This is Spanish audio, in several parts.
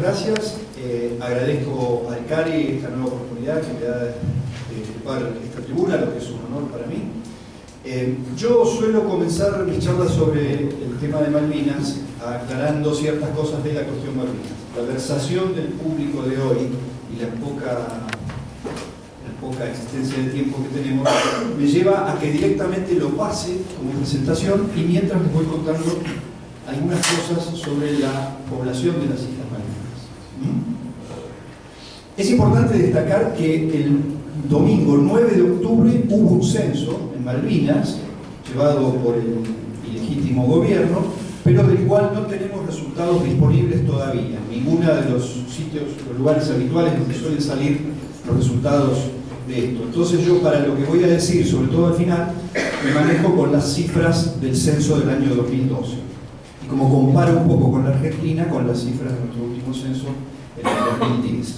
gracias. Agradezco a Cari esta nueva oportunidad que me da de ocupar esta tribuna, lo que es un honor para mí. Yo suelo comenzar mis charlas sobre el tema de Malvinas aclarando ciertas cosas de la cuestión Malvinas. La versación del público de hoy y la poca existencia de tiempo que tenemos me lleva a que directamente lo pase como presentación y mientras les voy contando algunas cosas sobre la población de las Islas Malvinas. Es importante destacar que el domingo 9 de octubre hubo un censo en Malvinas, llevado por el ilegítimo gobierno, pero del cual no tenemos resultados disponibles todavía. En ninguno de los sitios, los lugares habituales donde suelen salir los resultados de esto. Entonces yo, para lo que voy a decir, sobre todo al final, me manejo con las cifras del censo del año 2012. Y como comparo un poco con la Argentina, con las cifras de nuestro último censo en el 2010.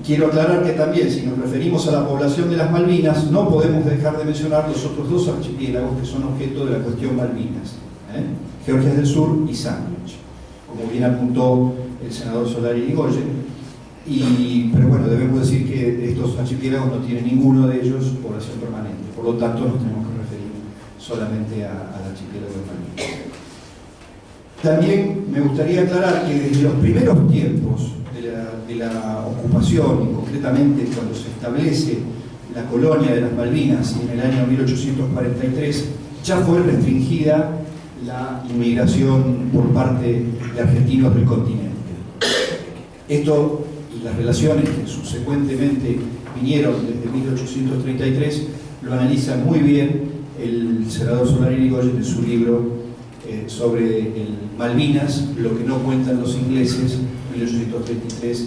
Quiero aclarar que también, si nos referimos a la población de las Malvinas, no podemos dejar de mencionar los otros dos archipiélagos que son objeto de la cuestión Malvinas, Georgias del Sur y Sandwich, como bien apuntó el senador Solari Irigoyen. Pero bueno, debemos decir que estos archipiélagos no tienen ninguno de ellos población permanente, por lo tanto nos tenemos que referir solamente al archipiélago de Malvinas. También me gustaría aclarar que desde los primeros tiempos de la ocupación, y concretamente cuando se establece la colonia de las Malvinas en el año 1843, ya fue restringida la inmigración por parte de argentinos del continente. Esto y las relaciones que subsecuentemente vinieron desde 1833 lo analiza muy bien el senador Solari Irigoyen en su libro sobre el Malvinas, lo que no cuentan los ingleses, 1833-1982.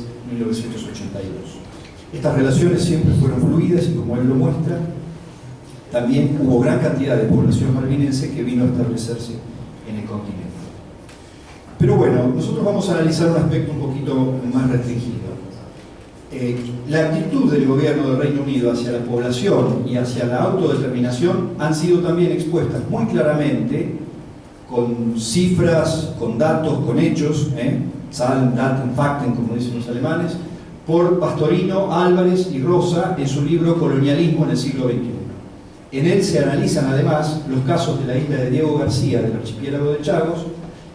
Estas relaciones siempre fueron fluidas y, como él lo muestra, también hubo gran cantidad de población malvinense que vino a establecerse en el continente. Pero bueno, nosotros vamos a analizar un aspecto un poquito más restringido. La actitud del gobierno del Reino Unido hacia la población y hacia la autodeterminación han sido también expuestas muy claramente con cifras, con datos, con hechos, Zahlen, Daten, Fakten, como dicen los alemanes, por Pastorino, Álvarez y Rosa en su libro Colonialismo en el siglo XXI. En él se analizan además los casos de la isla de Diego García del archipiélago de Chagos,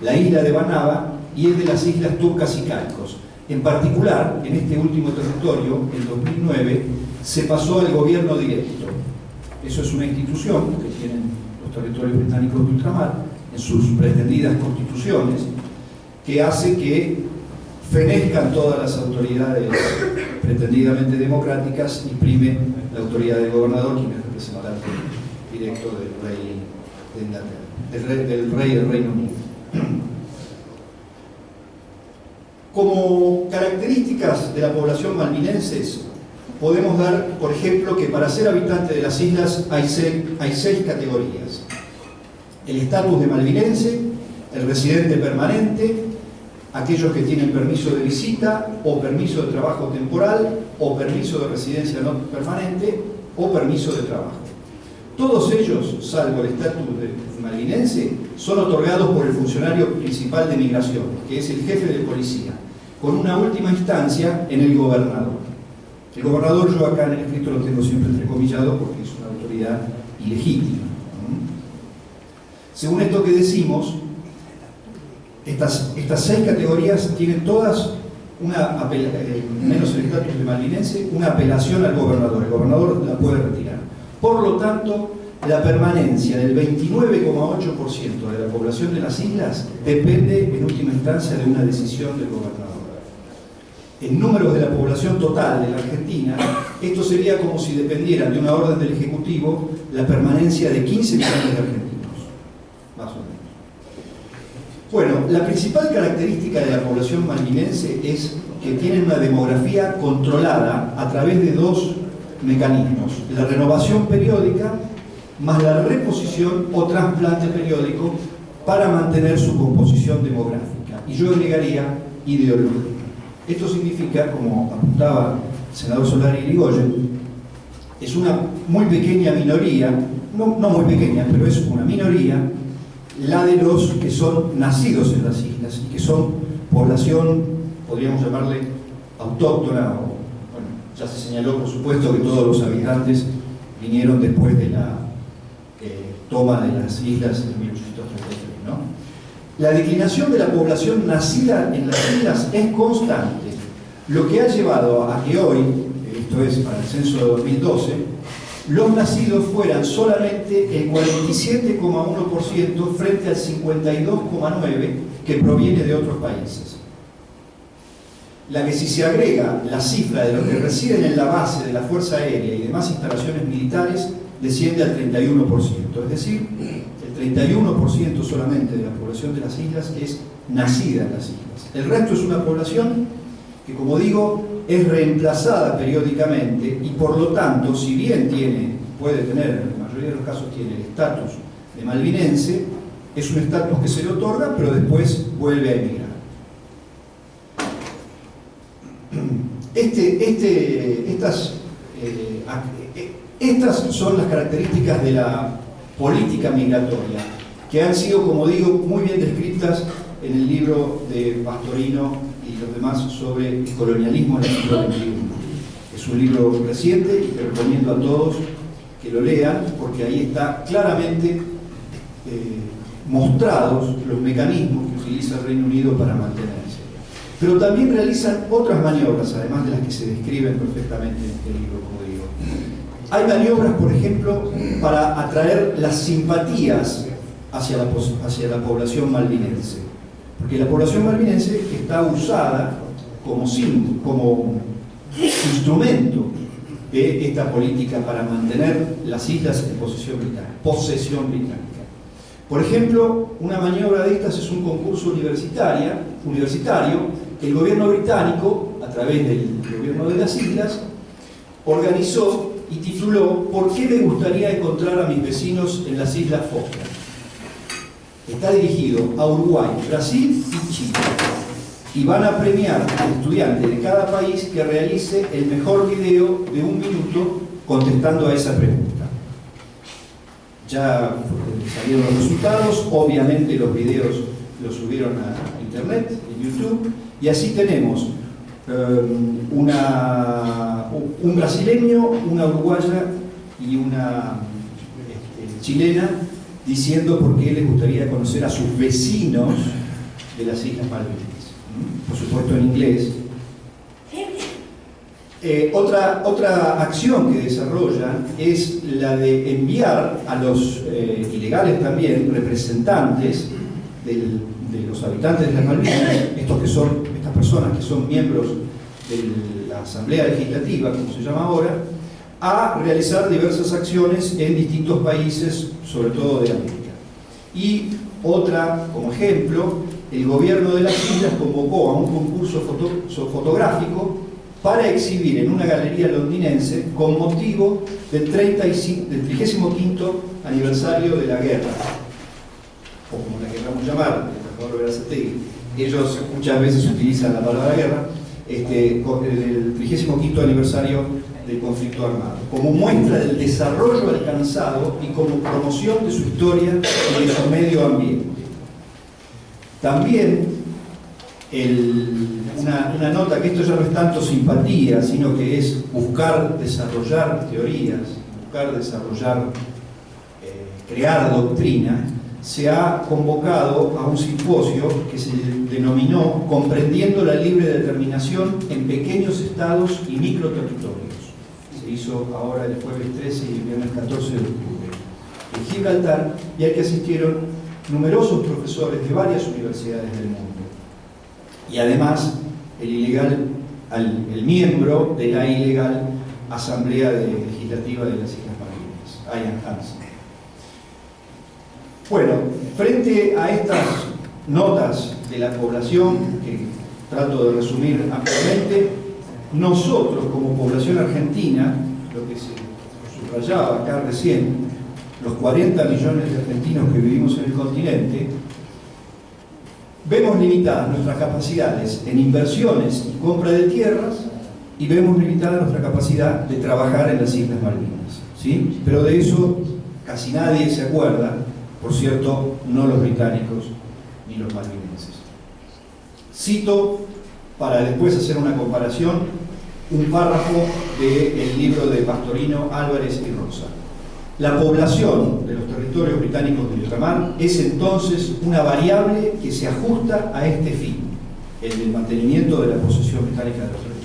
la isla de Banaba y el de las islas Turcas y Caicos. En particular, en este último territorio, en 2009, se pasó al gobierno directo. Eso es una institución que tienen los territorios británicos de ultramar en sus pretendidas constituciones, que hace que fenezcan todas las autoridades pretendidamente democráticas y prime la autoridad del gobernador, quien es representante directo del rey de Inglaterra, del rey del Reino Unido. Como características de la población malvinense, podemos dar, por ejemplo, que para ser habitante de las islas hay seis categorías. El estatus de malvinense, el residente permanente, aquellos que tienen permiso de visita o permiso de trabajo temporal o permiso de residencia no permanente o permiso de trabajo. Todos ellos, salvo el estatus de malvinense, son otorgados por el funcionario principal de migración, que es el jefe de policía, con una última instancia en el gobernador. El gobernador, yo acá en el escrito lo tengo siempre entrecomillado porque es una autoridad ilegítima. Según esto que decimos, estas seis categorías tienen todas, menos el estatus de malvinense, una apelación al gobernador. El gobernador la puede retirar. Por lo tanto, la permanencia del 29,8% de la población de las islas depende en última instancia de una decisión del gobernador. En números de la población total de la Argentina, esto sería como si dependiera de una orden del Ejecutivo la permanencia de 15 millones de argentinos, más o menos. Bueno, la principal característica de la población malvinense es que tienen una demografía controlada a través de dos mecanismos: la renovación periódica más la reposición o trasplante periódico para mantener su composición demográfica. Y yo agregaría ideológica. Esto significa, como apuntaba el senador Solari Irigoyen, es una muy pequeña minoría, no muy pequeña, pero es una minoría, la de los que son nacidos en las islas y que son población, podríamos llamarle autóctona, o, bueno, ya se señaló por supuesto que todos los habitantes vinieron después de la toma de las islas en 1833, ¿no? La declinación de la población nacida en las islas es constante, lo que ha llevado a que hoy, esto es para el censo de 2012, los nacidos fueran solamente el 47,1% frente al 52,9% que proviene de otros países. La que, si se agrega la cifra de los que residen en la base de la Fuerza Aérea y demás instalaciones militares, desciende al 31%. Es decir, el 31% solamente de la población de las islas es nacida en las islas. El resto es una población que, como digo, es reemplazada periódicamente y, por lo tanto, si bien puede tener, en la mayoría de los casos tiene el estatus de malvinense, es un estatus que se le otorga, pero después vuelve a emigrar. Estas son las características de la política migratoria, que han sido, como digo, muy bien descritas en el libro de Pastorino y los demás sobre el colonialismo en el siglo XXI. Es un libro reciente y que recomiendo a todos que lo lean, porque ahí está claramente mostrados los mecanismos que utiliza el Reino Unido para mantenerse. Pero también realizan otras maniobras, además de las que se describen perfectamente en este libro, como digo. Hay maniobras, por ejemplo, para atraer las simpatías hacia la población malvinense, porque la población malvinense está usada como instrumento de esta política para mantener las islas en posesión británica. Por ejemplo, una maniobra de estas es un concurso universitario que el gobierno británico, a través del gobierno de las islas, organizó y tituló ¿Por qué me gustaría encontrar a mis vecinos en las Islas Falkland? Está dirigido a Uruguay, Brasil y Chile, y van a premiar al estudiante de cada país que realice el mejor video de 1 minuto contestando a esa pregunta. Ya salieron los resultados, obviamente los videos los subieron a internet, en YouTube, y así tenemos un brasileño, una uruguaya y una chilena diciendo por qué les gustaría conocer a sus vecinos de las Islas Malvinas. Por supuesto en inglés. Otra acción que desarrollan es la de enviar a los ilegales también, representantes de los habitantes de las Malvinas, estas personas que son miembros de la Asamblea Legislativa, como se llama ahora, a realizar diversas acciones en distintos países, sobre todo de América. Y otra, como ejemplo, el gobierno de las islas convocó a un concurso fotográfico para exhibir en una galería londinense con motivo del 35º aniversario de la guerra, o como la queramos llamar, ellos muchas veces utilizan la palabra guerra, el 35º aniversario del conflicto armado, como muestra del desarrollo alcanzado y como promoción de su historia y de su medio ambiente. También una nota que esto ya no es tanto simpatía, sino que es buscar desarrollar teorías, buscar desarrollar, crear doctrina. Se ha convocado a un simposio que se denominó Comprendiendo la libre determinación en pequeños estados y microterritorios. Se hizo ahora el jueves 13 y el viernes 14 de octubre en Gibraltar, y al que asistieron numerosos profesores de varias universidades del mundo. Y además el miembro de la ilegal Asamblea Legislativa de las Islas Malvinas, Ian Hansen. Bueno, frente a estas notas de la población, que trato de resumir ampliamente, nosotros como población argentina, lo que se subrayaba acá recién, los 40 millones de argentinos que vivimos en el continente, vemos limitadas nuestras capacidades en inversiones y compra de tierras, y vemos limitada nuestra capacidad de trabajar en las Islas Malvinas, ¿sí? Pero de eso casi nadie se acuerda, por cierto, no los británicos ni los malvinenses. Cito, para después hacer una comparación, un párrafo del libro de Pastorino, Álvarez y Rosa. La población de los territorios británicos de ultramar es entonces una variable que se ajusta a este fin, el del mantenimiento de la posesión británica de los territorios.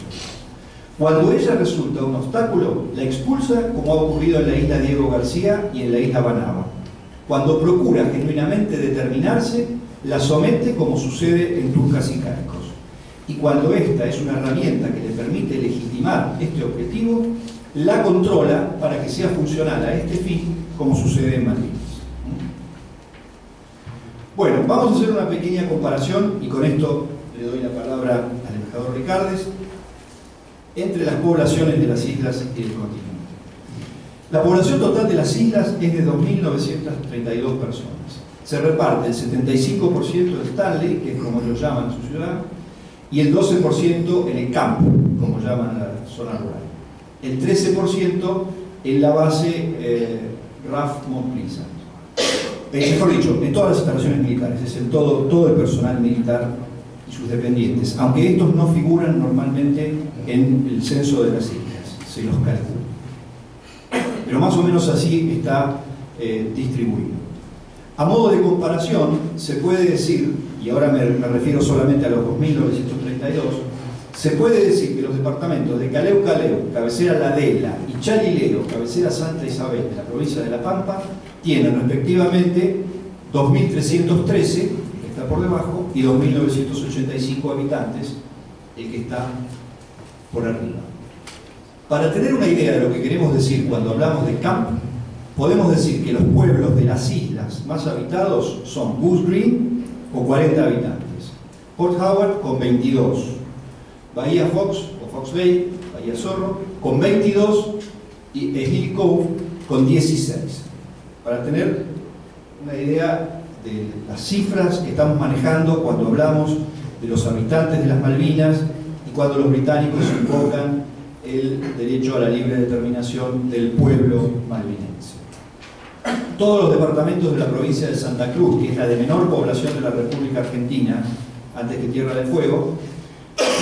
Cuando ella resulta un obstáculo, la expulsa, como ha ocurrido en la isla Diego García y en la isla Banaba. Cuando procura genuinamente determinarse, la somete, como sucede en Turcas y Caicos. Y cuando esta es una herramienta que le permite legitimar este objetivo, la controla para que sea funcional a este fin, como sucede en Malvinas. Bueno, vamos a hacer una pequeña comparación, y con esto le doy la palabra al embajador Ricardes, entre las poblaciones de las islas y del continente. La población total de las islas es de 2.932 personas. Se reparte el 75% en Stanley, que es como lo llaman en su ciudad, y el 12% en el campo, como llaman la zona rural. El 13% en la base RAF Mont Pleasant. Mejor dicho, en todas las instalaciones militares, es en todo el personal militar y sus dependientes, aunque estos no figuran normalmente en el censo de las islas, se los calcula. Pero más o menos así está distribuido. A modo de comparación, se puede decir, y ahora me refiero solamente a los 2.932, se puede decir que los departamentos de Caleu, cabecera La Adela, y Chalileo, cabecera Santa Isabel, de la provincia de La Pampa, tienen respectivamente 2.313, que está por debajo, y 2.985 habitantes, el que está por arriba. Para tener una idea de lo que queremos decir cuando hablamos de camp, podemos decir que los pueblos de las islas más habitados son Goose Green, con 40 habitantes, Port Howard, con 22, Bahía Fox, o Fox Bay, Bahía Zorro, con 22, y Hill Cove, con 16. Para tener una idea de las cifras que estamos manejando cuando hablamos de los habitantes de las Malvinas y cuando los británicos invocan el derecho a la libre determinación del pueblo malvinense. Todos los departamentos de la provincia de Santa Cruz, que es la de menor población de la República Argentina, antes que Tierra del Fuego,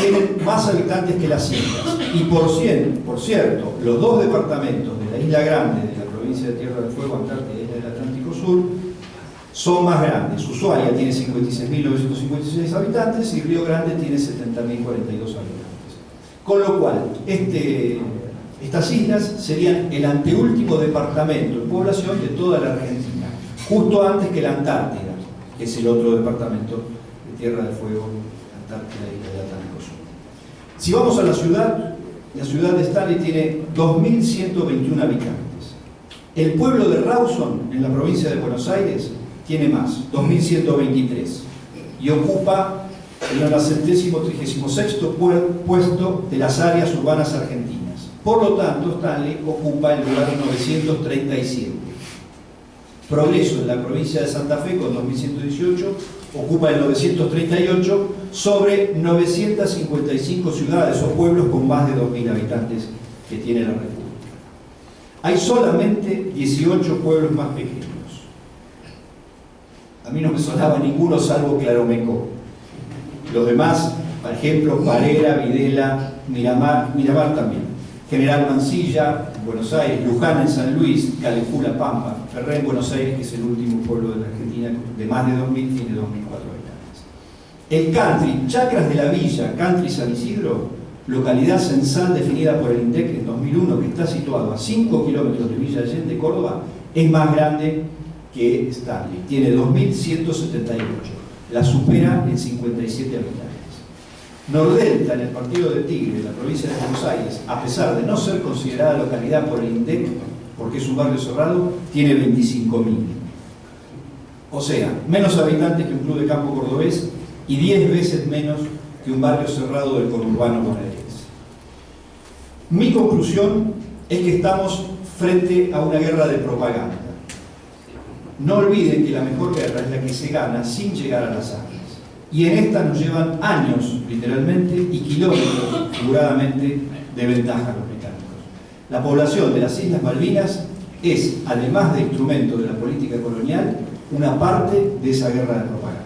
tienen más habitantes que las islas. Y por cierto, los dos departamentos de la Isla Grande, de la provincia de Tierra del Fuego, Antártida y Isla del Atlántico Sur, son más grandes. Ushuaia tiene 56.956 habitantes y Río Grande tiene 70.042 habitantes. Con lo cual, estas islas serían el anteúltimo departamento en población de toda la Argentina, justo antes que la Antártida, que es el otro departamento de Tierra del Fuego, Antártida y del Atlántico Sur. Si vamos a la ciudad de Stanley tiene 2.121 habitantes. El pueblo de Rawson, en la provincia de Buenos Aires, tiene más, 2.123, y ocupa el 936º puesto de las áreas urbanas argentinas. Por lo tanto, Stanley ocupa el lugar 937. Progreso, en la provincia de Santa Fe, con 2.118, ocupa el 938 sobre 955 ciudades o pueblos con más de 2.000 habitantes que tiene la República. Hay solamente 18 pueblos más pequeños. A mí no me sonaba ninguno salvo Claromecó. Los demás, por ejemplo, Parera, Videla, Miramar también. General Mansilla, en Buenos Aires, Luján en San Luis, Calefú, La Pampa, Ferré en Buenos Aires, que es el último pueblo de la Argentina, de más de 2.000, tiene 2.004 habitantes. El country, Chacras de la Villa, country San Isidro, localidad censal definida por el INDEC en 2001, que está situado a 5 kilómetros de Villa Allende, Córdoba, es más grande que Stanley, tiene 2.178, la supera en 57 habitantes. Nordelta, en el partido de Tigre, en la provincia de Buenos Aires, a pesar de no ser considerada localidad por el INDEC, porque es un barrio cerrado, tiene 25.000. O sea, menos habitantes que un club de campo cordobés y 10 veces menos que un barrio cerrado del conurbano bonaerense. Mi conclusión es que estamos frente a una guerra de propaganda. No olviden que la mejor guerra es la que se gana sin llegar a las armas. Y en esta nos llevan años, literalmente, y kilómetros, figuradamente, de ventaja a los británicos. La población de las Islas Malvinas es, además de instrumento de la política colonial, una parte de esa guerra de propaganda.